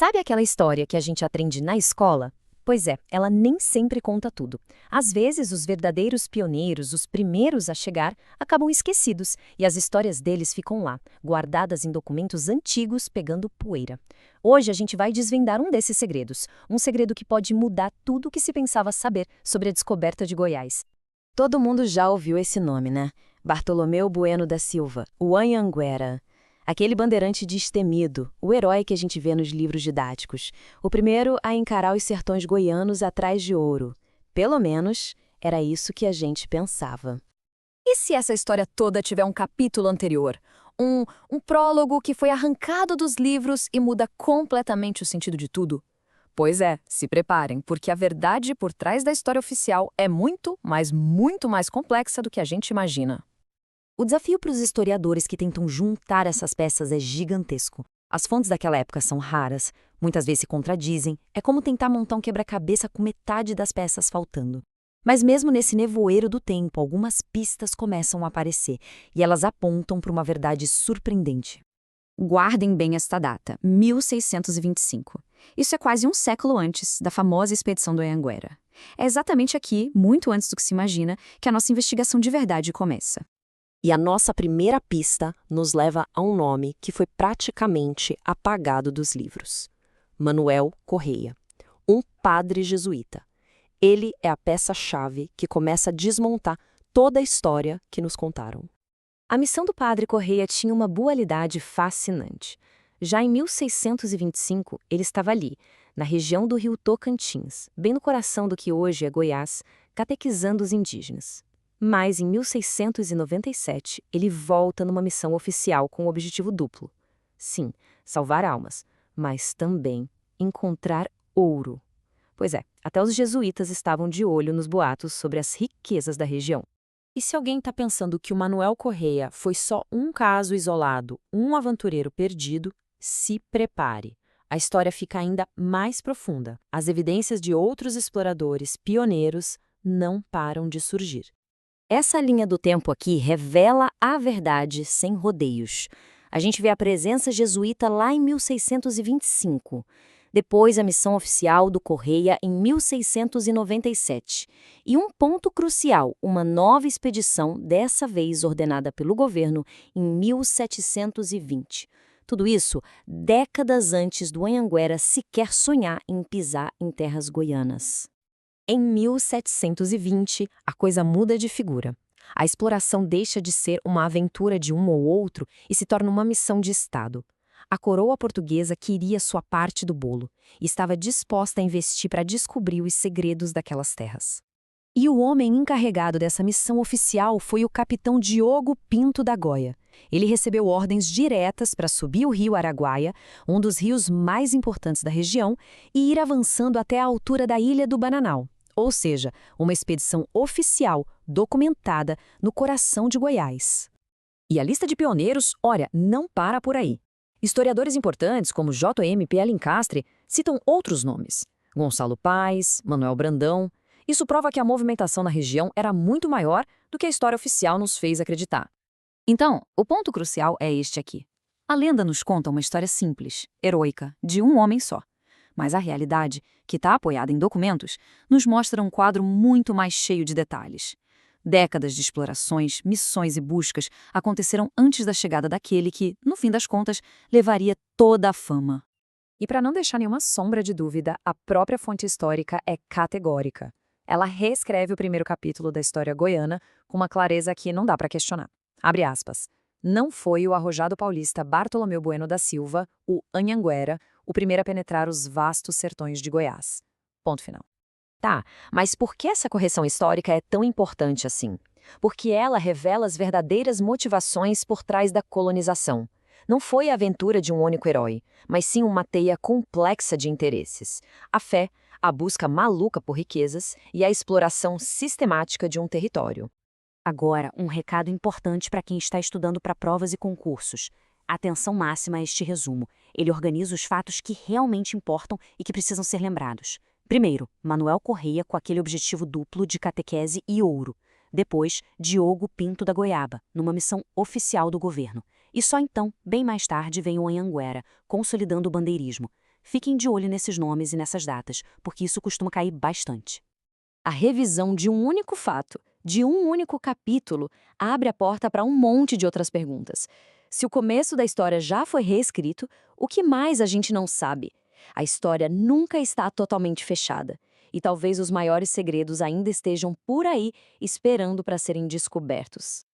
Sabe aquela história que a gente aprende na escola? Pois é, ela nem sempre conta tudo. Às vezes, os verdadeiros pioneiros, os primeiros a chegar, acabam esquecidos e as histórias deles ficam lá, guardadas em documentos antigos pegando poeira. Hoje a gente vai desvendar um desses segredos, um segredo que pode mudar tudo o que se pensava saber sobre a descoberta de Goiás. Todo mundo já ouviu esse nome, né? Bartolomeu Bueno da Silva, o Anhanguera. Aquele bandeirante destemido, o herói que a gente vê nos livros didáticos. O primeiro a encarar os sertões goianos atrás de ouro. Pelo menos, era isso que a gente pensava. E se essa história toda tiver um capítulo anterior? Um prólogo que foi arrancado dos livros e muda completamente o sentido de tudo? Pois é, se preparem, porque a verdade por trás da história oficial é muito, mas muito mais complexa do que a gente imagina. O desafio para os historiadores que tentam juntar essas peças é gigantesco. As fontes daquela época são raras, muitas vezes se contradizem, é como tentar montar um quebra-cabeça com metade das peças faltando. Mas mesmo nesse nevoeiro do tempo, algumas pistas começam a aparecer, e elas apontam para uma verdade surpreendente. Guardem bem esta data, 1625. Isso é quase um século antes da famosa expedição do Anhanguera. É exatamente aqui, muito antes do que se imagina, que a nossa investigação de verdade começa. E a nossa primeira pista nos leva a um nome que foi praticamente apagado dos livros. Manuel Correia, um padre jesuíta. Ele é a peça-chave que começa a desmontar toda a história que nos contaram. A missão do padre Correia tinha uma dualidade fascinante. Já em 1625, ele estava ali, na região do rio Tocantins, bem no coração do que hoje é Goiás, catequizando os indígenas. Mas, em 1697, ele volta numa missão oficial com um objetivo duplo. Sim, salvar almas, mas também encontrar ouro. Pois é, até os jesuítas estavam de olho nos boatos sobre as riquezas da região. E se alguém está pensando que o Manuel Correia foi só um caso isolado, um aventureiro perdido, se prepare. A história fica ainda mais profunda. As evidências de outros exploradores pioneiros não param de surgir. Essa linha do tempo aqui revela a verdade sem rodeios. A gente vê a presença jesuíta lá em 1625. Depois, a missão oficial do Correia em 1697. E um ponto crucial, uma nova expedição, dessa vez ordenada pelo governo, em 1720. Tudo isso décadas antes do Anhanguera sequer sonhar em pisar em terras goianas. Em 1720, a coisa muda de figura. A exploração deixa de ser uma aventura de um ou outro e se torna uma missão de Estado. A coroa portuguesa queria sua parte do bolo e estava disposta a investir para descobrir os segredos daquelas terras. E o homem encarregado dessa missão oficial foi o capitão Diogo Pinto da Goya. Ele recebeu ordens diretas para subir o rio Araguaia, um dos rios mais importantes da região, e ir avançando até a altura da Ilha do Bananal, ou seja, uma expedição oficial, documentada, no coração de Goiás. E a lista de pioneiros, olha, não para por aí. Historiadores importantes como J.M.P. Alencastre citam outros nomes: Gonçalo Paes, Manuel Brandão. Isso prova que a movimentação na região era muito maior do que a história oficial nos fez acreditar. Então, o ponto crucial é este aqui. A lenda nos conta uma história simples, heroica, de um homem só. Mas a realidade, que está apoiada em documentos, nos mostra um quadro muito mais cheio de detalhes. Décadas de explorações, missões e buscas aconteceram antes da chegada daquele que, no fim das contas, levaria toda a fama. E para não deixar nenhuma sombra de dúvida, a própria fonte histórica é categórica. Ela reescreve o primeiro capítulo da história goiana com uma clareza que não dá para questionar. Abre aspas. Não foi o arrojado paulista Bartolomeu Bueno da Silva, o Anhanguera, o primeiro a penetrar os vastos sertões de Goiás. Ponto final. Tá, mas por que essa correção histórica é tão importante assim? Porque ela revela as verdadeiras motivações por trás da colonização. Não foi a aventura de um único herói, mas sim uma teia complexa de interesses. A fé, a busca maluca por riquezas e a exploração sistemática de um território. Agora, um recado importante para quem está estudando para provas e concursos. Atenção máxima a este resumo. Ele organiza os fatos que realmente importam e que precisam ser lembrados. Primeiro, Manuel Correia com aquele objetivo duplo de catequese e ouro. Depois, Diogo Pinto da Goiaba, numa missão oficial do governo. E só então, bem mais tarde, vem o Anhanguera, consolidando o bandeirismo. Fiquem de olho nesses nomes e nessas datas, porque isso costuma cair bastante. A revisão de um único fato, de um único capítulo, abre a porta para um monte de outras perguntas. Se o começo da história já foi reescrito, o que mais a gente não sabe? A história nunca está totalmente fechada. E talvez os maiores segredos ainda estejam por aí esperando para serem descobertos.